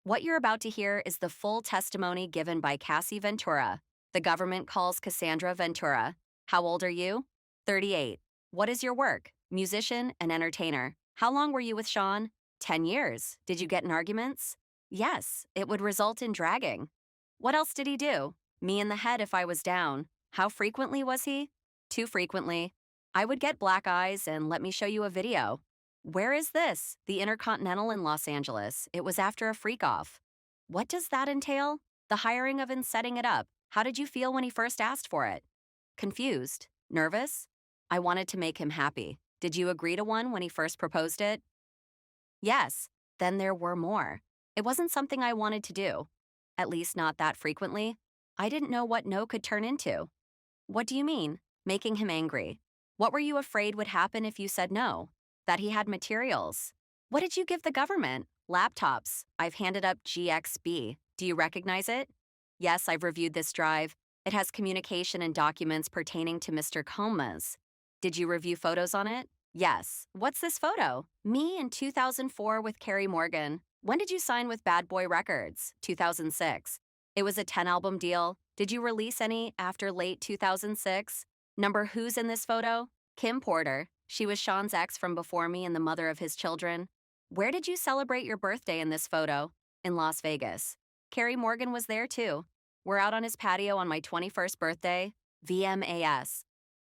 What you're about to hear is the full testimony given by Cassie Ventura. The government calls Cassandra Ventura. How old are you? 38. What is your work? Musician and entertainer. How long were you with Shawn? 10 years. Did you get in arguments? Yes, it would result in dragging. What else did he do? Me in the head if I was down. How frequently was he? Too frequently. I would get black eyes and let me show you a video. Where is this? The Intercontinental in Los Angeles. It was after a freakoff. What does that entail? The hiring of and setting it up. How did you feel when he first asked for it? Confused? Nervous? I wanted to make him happy. Did you agree to one when he first proposed it? Yes. Then there were more. It wasn't something I wanted to do. At least not that frequently. I didn't know what no could turn into. What do you mean? Making him angry. What were you afraid would happen if you said no? That he had materials. What did you give the government? Laptops. I've handed up GXB. Do you recognize it? Yes, I've reviewed this drive. It has communication and documents pertaining to Mr. Comas. Did you review photos on it? Yes. What's this photo? Me in 2004 with Carrie Morgan. When did you sign with Bad Boy Records? 2006. It was a 10-album deal. Did you release any after late 2006? Number who's in this photo? Kim Porter. She was Shawn's ex from before me and the mother of his children. Where did you celebrate your birthday in this photo? In Las Vegas. Carrie Morgan was there too. We're out on his patio on my 21st birthday. VMAS.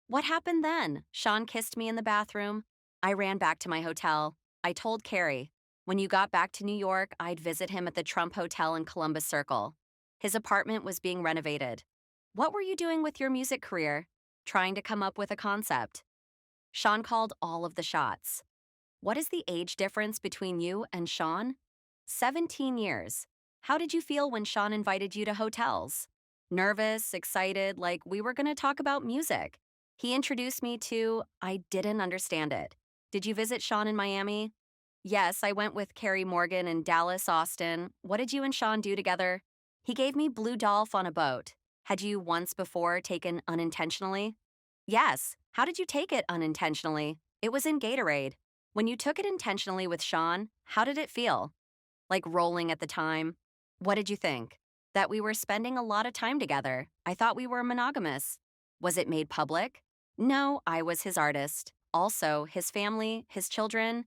What happened then? Shawn kissed me in the bathroom. I ran back to my hotel. I told Carrie, when you got back to New York, I'd visit him at the Trump Hotel in Columbus Circle. His apartment was being renovated. What were you doing with your music career? Trying to come up with a concept. Shawn called all of the shots. What is the age difference between you and Shawn? 17 years. How did you feel when Shawn invited you to hotels? Nervous, excited, like we were going to talk about music. He introduced me to, I didn't understand it. Did you visit Shawn in Miami? Yes, I went with Carrie Morgan in Dallas, Austin. What did you and Shawn do together? He gave me Blue Dolph on a boat. Had you once before taken unintentionally? Yes. How did you take it unintentionally? It was in Gatorade. When you took it intentionally with Shawn, how did it feel? Like rolling at the time. What did you think? That we were spending a lot of time together. I thought we were monogamous. Was it made public? No, I was his artist. Also, his family, his children.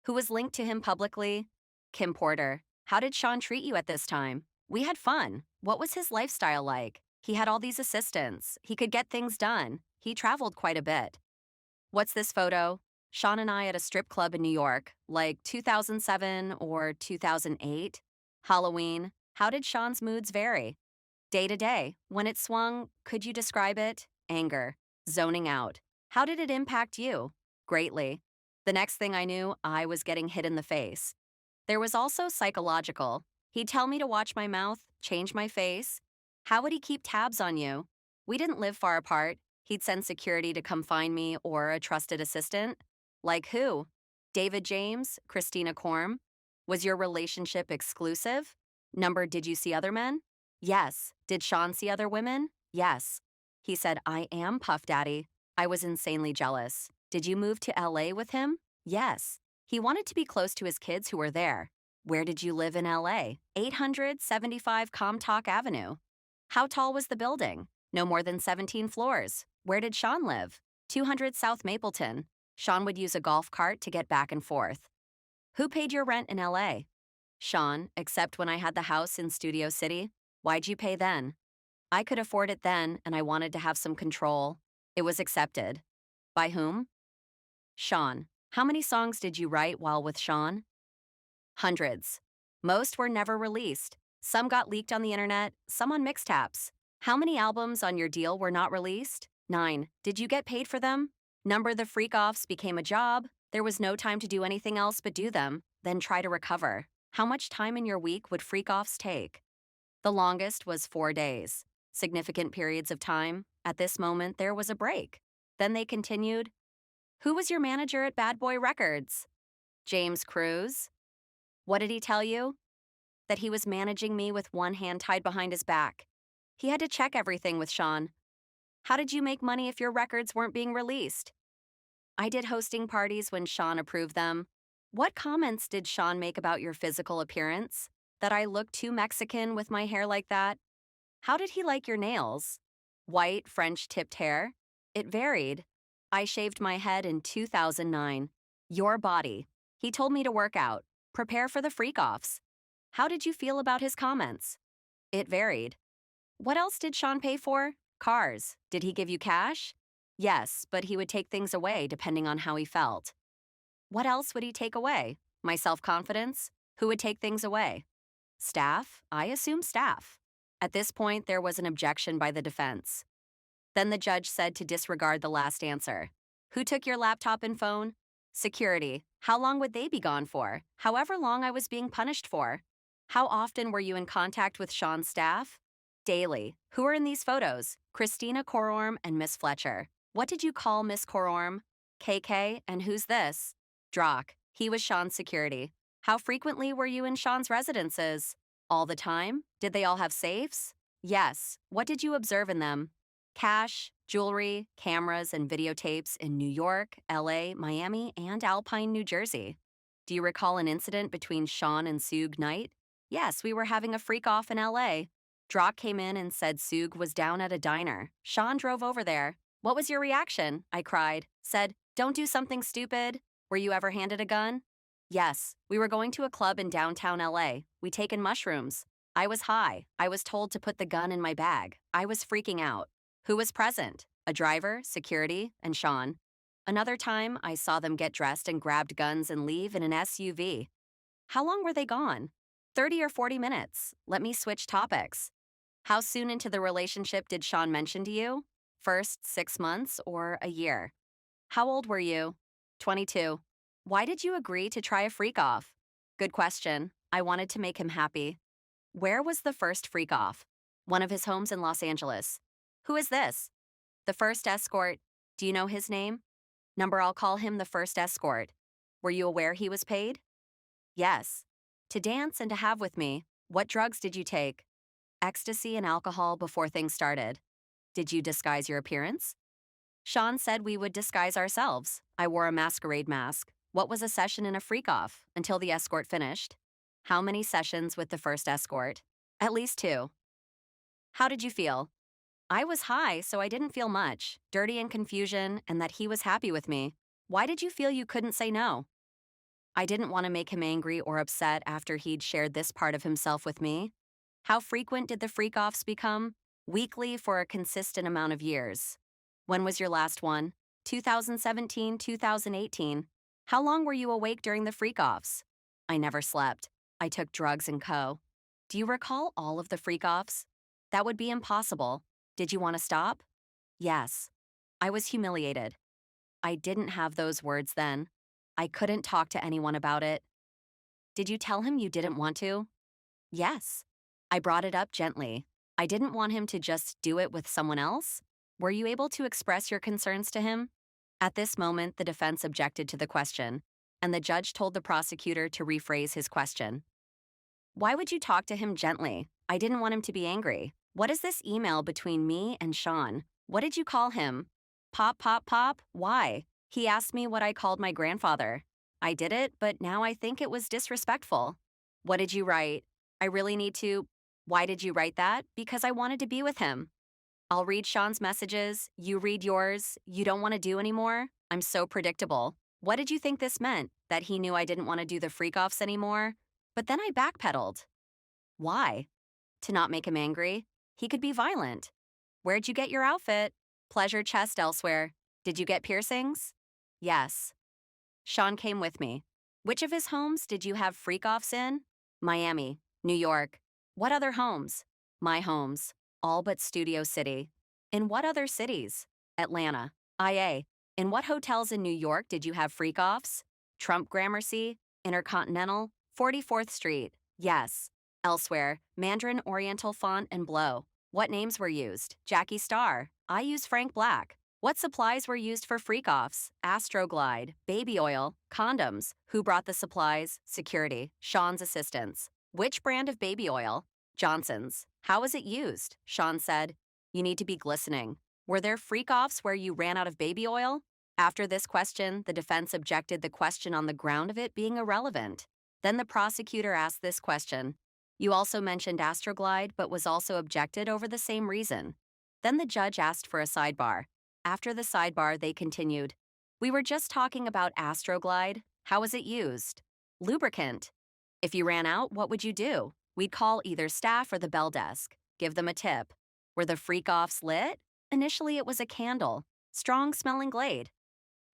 Who was linked to him publicly? Kim Porter. How did Shawn treat you at this time? We had fun. What was his lifestyle like? He had all these assistants. He could get things done. He traveled quite a bit. What's this photo? Shawn and I at a strip club in New York, like 2007 or 2008. Halloween. How did Shawn's moods vary? Day to day. When it swung, could you describe it? Anger. Zoning out. How did it impact you? Greatly. The next thing I knew, I was getting hit in the face. There was also psychological. He'd tell me to watch my mouth, change my face. How would he keep tabs on you? We didn't live far apart. He'd send security to come find me or a trusted assistant. Like who? David James? Christina Korm? Was your relationship exclusive? Number, did you see other men? Yes. Did Shawn see other women? Yes. He said, I am Puff Daddy. I was insanely jealous. Did you move to LA with him? Yes. He wanted to be close to his kids who were there. Where did you live in LA? 875 Comtalk Avenue. How tall was the building? No more than 17 floors. Where did Shawn live? 200 South Mapleton. Shawn would use a golf cart to get back and forth. Who paid your rent in LA? Shawn, except when I had the house in Studio City. Why'd you pay then? I could afford it then, and I wanted to have some control. It was accepted. By whom? Shawn. How many songs did you write while with Shawn? Hundreds. Most were never released. Some got leaked on the internet, some on mixtapes. How many albums on your deal were not released? 9. Did you get paid for them? Number the freakoffs became a job. There was no time to do anything else but do them, then try to recover. How much time in your week would freakoffs take? The longest was 4 days. Significant periods of time. At this moment, there was a break. Then they continued. Who was your manager at Bad Boy Records? James Cruz. What did he tell you? That he was managing me with one hand tied behind his back. He had to check everything with Shawn. How did you make money if your records weren't being released? I did hosting parties when Shawn approved them. What comments did Shawn make about your physical appearance? That I look too Mexican with my hair like that? How did he like your nails? White, French tipped hair? It varied. I shaved my head in 2009. Your body. He told me to work out. Prepare for the freak-offs. How did you feel about his comments? It varied. What else did Shawn pay for? Cars. Did he give you cash? Yes, but he would take things away depending on how he felt. What else would he take away? My self-confidence? Who would take things away? Staff? I assume staff. At this point, there was an objection by the defense. Then the judge said to disregard the last answer. Who took your laptop and phone? Security. How long would they be gone for? However long I was being punished for. How often were you in contact with Shawn's staff? Daily. Who are in these photos? Christina Cororm and Miss Fletcher. What did you call Miss Cororm? KK, and who's this? Drock. He was Shawn's security. How frequently were you in Shawn's residences? All the time? Did they all have safes? Yes. What did you observe in them? Cash, jewelry, cameras, and videotapes in New York, LA, Miami, and Alpine, New Jersey. Do you recall an incident between Shawn and Suge Knight? Yes, we were having a freak-off in LA. Drock came in and said Suge was down at a diner. Shawn drove over there. What was your reaction? I cried. Said, don't do something stupid. Were you ever handed a gun? Yes, we were going to a club in downtown LA. We'd taken mushrooms. I was high. I was told to put the gun in my bag. I was freaking out. Who was present? A driver, security, and Shawn. Another time, I saw them get dressed and grabbed guns and leave in an SUV. How long were they gone? 30 or 40 minutes. Let me switch topics. How soon into the relationship did Shawn mention to you? First 6 months or a year? How old were you? 22. Why did you agree to try a freak-off? Good question. I wanted to make him happy. Where was the first freak-off? One of his homes in Los Angeles. Who is this? The first escort. Do you know his name? Number, I'll call him the first escort. Were you aware he was paid? Yes. To dance and to have with me. What drugs did you take? Ecstasy and alcohol before things started. Did you disguise your appearance? Shawn said we would disguise ourselves. I wore a masquerade mask. What was a session in a freak-off until the escort finished? How many sessions with the first escort? At least 2. How did you feel? I was high, so I didn't feel much. Dirty and confusion, and that he was happy with me. Why did you feel you couldn't say no? I didn't want to make him angry or upset after he'd shared this part of himself with me. How frequent did the freak-offs become? Weekly for a consistent amount of years. When was your last one? 2017, 2018. How long were you awake during the freak-offs? I never slept. I took drugs and co. Do you recall all of the freak-offs? That would be impossible. Did you want to stop? Yes. I was humiliated. I didn't have those words then. I couldn't talk to anyone about it. Did you tell him you didn't want to? Yes. I brought it up gently. I didn't want him to just do it with someone else. Were you able to express your concerns to him? At this moment, the defense objected to the question, and the judge told the prosecutor to rephrase his question. Why would you talk to him gently? I didn't want him to be angry. What is this email between me and Shawn? What did you call him? Pop, pop, pop? Why? He asked me what I called my grandfather. I did it, but now I think it was disrespectful. What did you write? I really need to. Why did you write that? Because I wanted to be with him. I'll read Shawn's messages. You read yours. You don't want to do anymore? I'm so predictable. What did you think this meant? That he knew I didn't want to do the freak-offs anymore? But then I backpedaled. Why? To not make him angry. He could be violent. Where'd you get your outfit? Pleasure chest elsewhere. Did you get piercings? Yes. Shawn came with me. Which of his homes did you have freak-offs in? Miami, New York. What other homes? My homes. All but Studio City. In what other cities? Atlanta. IA. In what hotels in New York did you have freak-offs? Trump Gramercy, Intercontinental, 44th Street. Yes. Elsewhere, Mandarin Oriental Font and Blow. What names were used? Jackie Star. I use Frank Black. What supplies were used for freak-offs? Astroglide, baby oil, condoms. Who brought the supplies? Security. Shawn's assistants. Which brand of baby oil? Johnson's. How was it used? Shawn said, you need to be glistening. Were there freak-offs where you ran out of baby oil? After this question, the defense objected the question on the ground of it being irrelevant. Then the prosecutor asked this question. You also mentioned Astroglide, but was also objected over the same reason. Then the judge asked for a sidebar. After the sidebar, they continued. We were just talking about Astroglide. How was it used? Lubricant. If you ran out, what would you do? We'd call either staff or the bell desk. Give them a tip. Were the freak-offs lit? Initially, it was a candle. Strong-smelling Glade.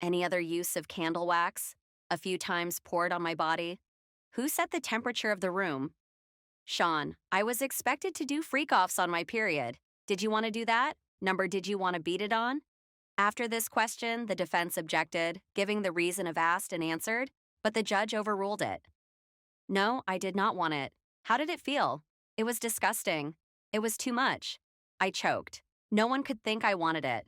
Any other use of candle wax? A few times poured on my body. Who set the temperature of the room? Shawn, I was expected to do freak-offs on my period. Did you want to do that? Number, did you want to beat it on? After this question, the defense objected, giving the reason of asked and answered, but the judge overruled it. No, I did not want it. How did it feel? It was disgusting. It was too much. I choked. No one could think I wanted it.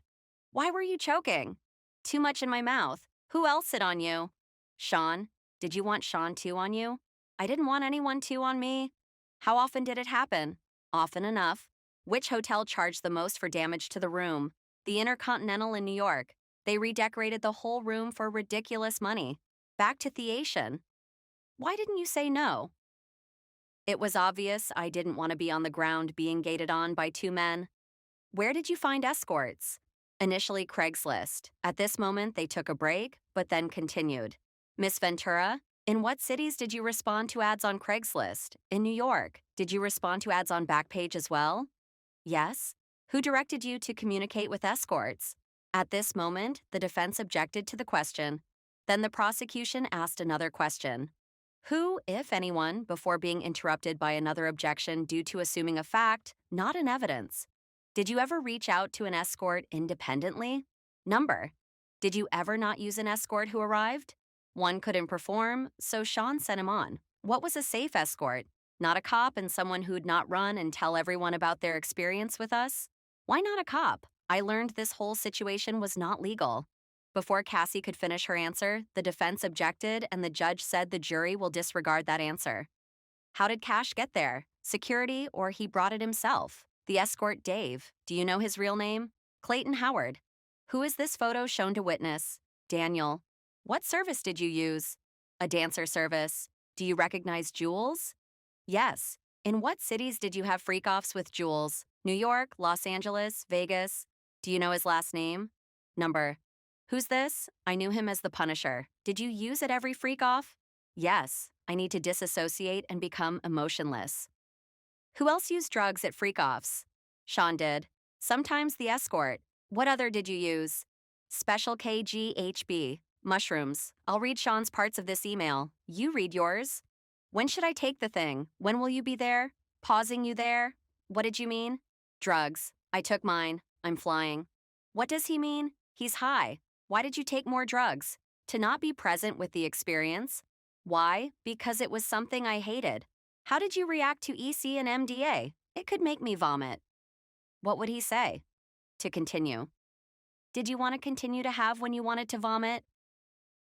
Why were you choking? Too much in my mouth. Who else sit on you? Shawn, did you want Shawn too on you? I didn't want anyone too on me. How often did it happen? Often enough. Which hotel charged the most for damage to the room? The Intercontinental in New York. They redecorated the whole room for ridiculous money. Back to Theation. Why didn't you say no? It was obvious I didn't want to be on the ground being gated on by two men. Where did you find escorts? Initially Craigslist. At this moment, they took a break, but then continued. Miss Ventura, in what cities did you respond to ads on Craigslist? In New York. Did you respond to ads on Backpage as well? Yes. Who directed you to communicate with escorts? At this moment, the defense objected to the question. Then the prosecution asked another question. Who, if anyone, before being interrupted by another objection due to assuming a fact, not an evidence? Did you ever reach out to an escort independently? Number. Did you ever not use an escort who arrived? One couldn't perform, so Shawn sent him on. What was a safe escort? Not a cop and someone who'd not run and tell everyone about their experience with us? Why not a cop? I learned this whole situation was not legal. Before Cassie could finish her answer, the defense objected and the judge said the jury will disregard that answer. How did Cash get there? Security or he brought it himself? The escort Dave. Do you know his real name? Clayton Howard. Who is this photo shown to witness? Daniel. What service did you use? A dancer service. Do you recognize Jules? Yes. In what cities did you have freak-offs with Jules? New York, Los Angeles, Vegas. Do you know his last name? Number. Who's this? I knew him as the Punisher. Did you use it every freak-off? Yes. I need to disassociate and become emotionless. Who else used drugs at freak-offs? Shawn did. Sometimes the escort. What other did you use? Special KGHB. Mushrooms. I'll read Shawn's parts of this email. You read yours. When should I take the thing? When will you be there? Pausing you there? What did you mean? Drugs. I took mine. I'm flying. What does he mean? He's high. Why did you take more drugs? To not be present with the experience. Why? Because it was something I hated. How did you react to EC and MDA? It could make me vomit. What would he say? To continue. Did you want to continue to have when you wanted to vomit?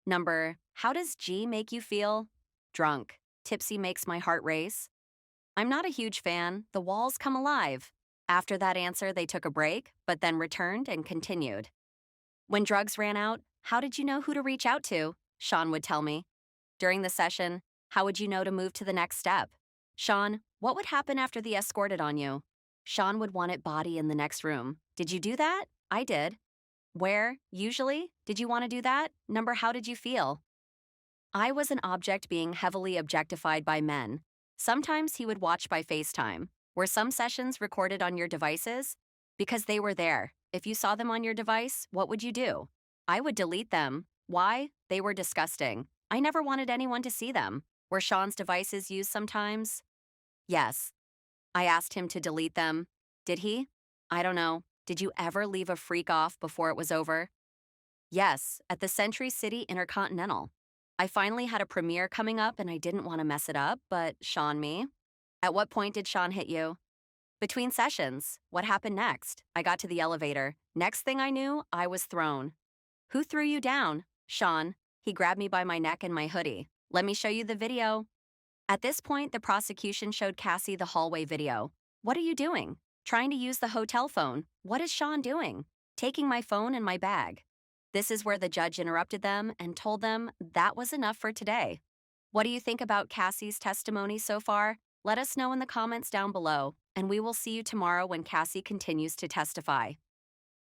Number. How does G make you feel? Drunk. Tipsy makes my heart race. I'm not a huge fan. The walls come alive. After that answer, they took a break, but then returned and continued. When drugs ran out, how did you know who to reach out to? Shawn would tell me. During the session, how would you know to move to the next step? Shawn, what would happen after the escorted on you? Shawn would want it body in the next room. Did you do that? I did. Where? Usually? Did you want to do that? Number, how did you feel? I was an object being heavily objectified by men. Sometimes he would watch by FaceTime. Were some sessions recorded on your devices? Because they were there. If you saw them on your device, what would you do? I would delete them. Why? They were disgusting. I never wanted anyone to see them. Were Shawn's devices used sometimes? Yes. I asked him to delete them. Did he? I don't know. Did you ever leave a freak off before it was over? Yes, at the Century City Intercontinental. I finally had a premiere coming up and I didn't want to mess it up, but Shawn me. At what point did Shawn hit you? Between sessions. What happened next? I got to the elevator. Next thing I knew, I was thrown. Who threw you down? Shawn. He grabbed me by my neck and my hoodie. Let me show you the video. At this point, the prosecution showed Cassie the hallway video. What are you doing? Trying to use the hotel phone. What is Shawn doing? Taking my phone and my bag. This is where the judge interrupted them and told them that was enough for today. What do you think about Cassie's testimony so far? Let us know in the comments down below, and we will see you tomorrow when Cassie continues to testify.